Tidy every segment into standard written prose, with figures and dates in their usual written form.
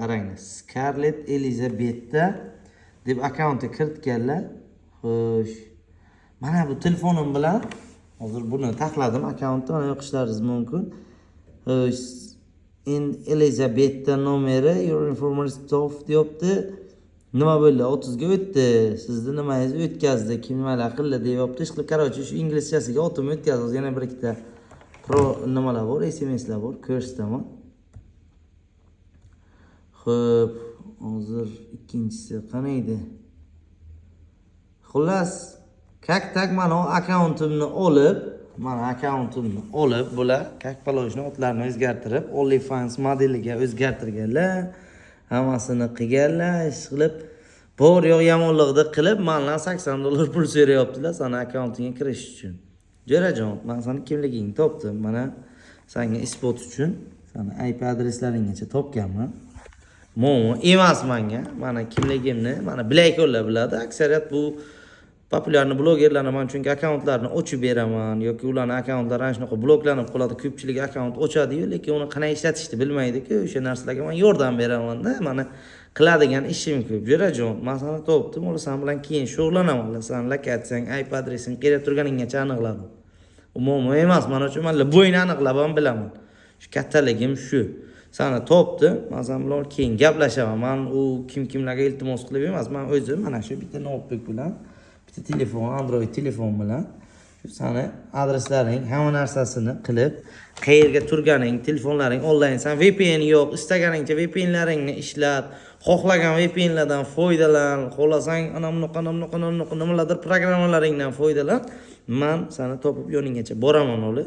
qaranglar. Scarlett Elizabethda deb akkauntga kiritganlar. Xo'sh. Mana bu telefonim bilan hozir buni taxladim akkauntni, mana yoqishlaringiz mumkin. Xo'sh. Elizabethda nomeri your information off deyapti. Nima bo'ldi? 30 ga o'tdi. Sizni nimangiz o'tkazdi? Kim nimalar qildi deyapti. Ishqilib, qarochi shu inglizchasiga otimni o'tkazdi. Yana bir ikkita pro nimalar bor, SMSlar bor, ko'rsataman. Xo'p, hozir ikkinchisi qana edi? Xullas, tak mana akkauntimni olib, bular kak paloshni otlarini o'zgartirib, OnlyFans modeliga o'zgartirganlar, hammasini qilganlar, ish qilib, bor yo'q yomonlikni qilib, mendan $80 pul so'rayaptilar sana akkauntingga kirish uchun. Jo'rajon, men seni kimligingni topdim. Mana senga isbot uchun sana IP adreslaringgacha topganman. Mo'mo emas menga. Mana kimligimni, mana bilaklar biladi. Aksariyat bu populyarni blogerlarni men chunki akkauntlarini ochib beraman yoki ularning akkauntlari ana shunaqa bloklanib qoladi. Ko'pchilik akkaunt ochadi-yu, lekin uni qanday ishlatishni bilmaydi-ku. O'sha narsalarga men yordam beraman-da. Mana qiladigan ishim ko'p. Jo'rajon, men seni topdim. Ular sen bilan keyin shug'ullanaman. Sen lokatsiyang, IP adresing kerak turganinggacha aniqladim. Umuman emas, mana shu men bo'yni aniqlab ham bilaman. Shu kattaligim shu. Seni topdim. Men sen bilan keyin gaplashaman. Men u kimlarga iltimos qilib emas, men o'zim mana shu bitta notebook bilan, bitta telefon, Android telefon bilan shu seni adreslaring, hamma narsasini qilib, qayerga turganing, telefonlaring onlayn, sen VPN yo'q, istaganingcha VPNlaringni ishlat, xohlagan VPNlardan foydalan, xohlasang ana bunaqa nimalardir programmalaringdan foydalan. Men seni topib yoninggacha boraman o'li.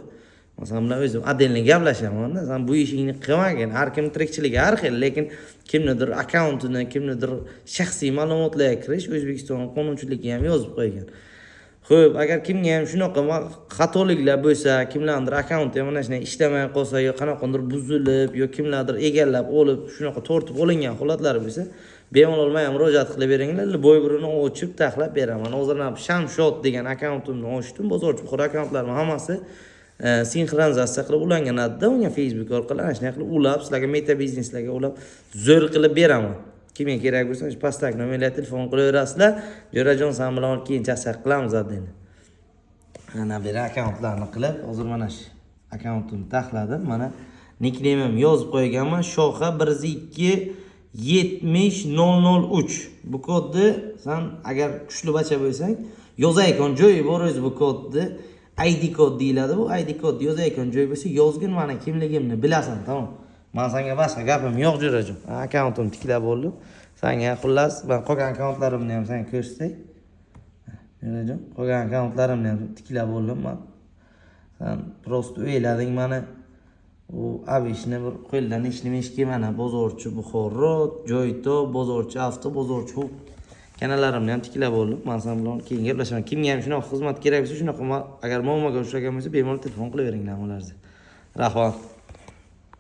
Masalan, bilan o'zim addenli gaplashaman. Sen bu ishingni qilmagin. Har kim tirikchiligi har xil, lekin kimnidir akkauntini, kimnidir shaxsiy ma'lumotlarga kirish O'zbekiston qonunchiligi ham yozib qo'ygan. Xo'p, agar kimga ham shunaqa xatoliklar bo'lsa, kimlardir akkaunti mana shunday ishlamay qolsa, yo qanaqandir buzilib, yo kimlardir egallab olib, shunaqa tortib olingan holatlari bo'lsa, bemalol menga murojaat qilib beringlar, bo'ybirini ochib taxlab beraman. Hozir ham Shamshod degan akkauntimni ochdim, bozorchi buxor akkauntlarim hammasi sinxronizatsiya qilib ulanganadi-da, unga Facebook orqali ana shunday qilib ulab, sizlarga meta bizneslarga ulab zo'r qilib beraman. Kimga kerak bo'lsa, shu pastdagi nomerlarga telefon qilaverasizlar. Jo'rajon, sen bilan keyin chaqchaq qilamiz endi. Mana bu akkauntlarni qilib, hozir mana shu akkauntimni taxladim. Mana nickname'im yozib qo'yganman. Shoha 102 70003. Bu kodni sen agar kuchli bacha bo'lsang, yozaykan joyi bor o'zi bu kodni. ID kod deyiladi bu. ID kod yozaykan joy bo'lsa, yozgin, mana kimligimni bilasan, tamom. Men senga boshqa gapim yo'q, Jo'rajon. Akkauntim tiklab bo'ldim. Senga xullas, men qolgan akkauntlarimni ham senga ko'rsatay. Jo'rajon, qolgan akkauntlarimni ham tiklab bo'ldim men. Sen prosta o'ylading mana u avishni bir qo'ldan ishlamish mana bozorchi Buxorod, Joyto, bozorchi avto, bozorchi hub kanallarimni ham tiklab bo'ldim. Men sen bilan keyin gaplashaman. Kimga ham shunaqa xizmat kerak bo'lsa, shunaqa agar muammoga uchragan bo'lsa, bemalol telefon qilaveringlar ularga. Rahmat.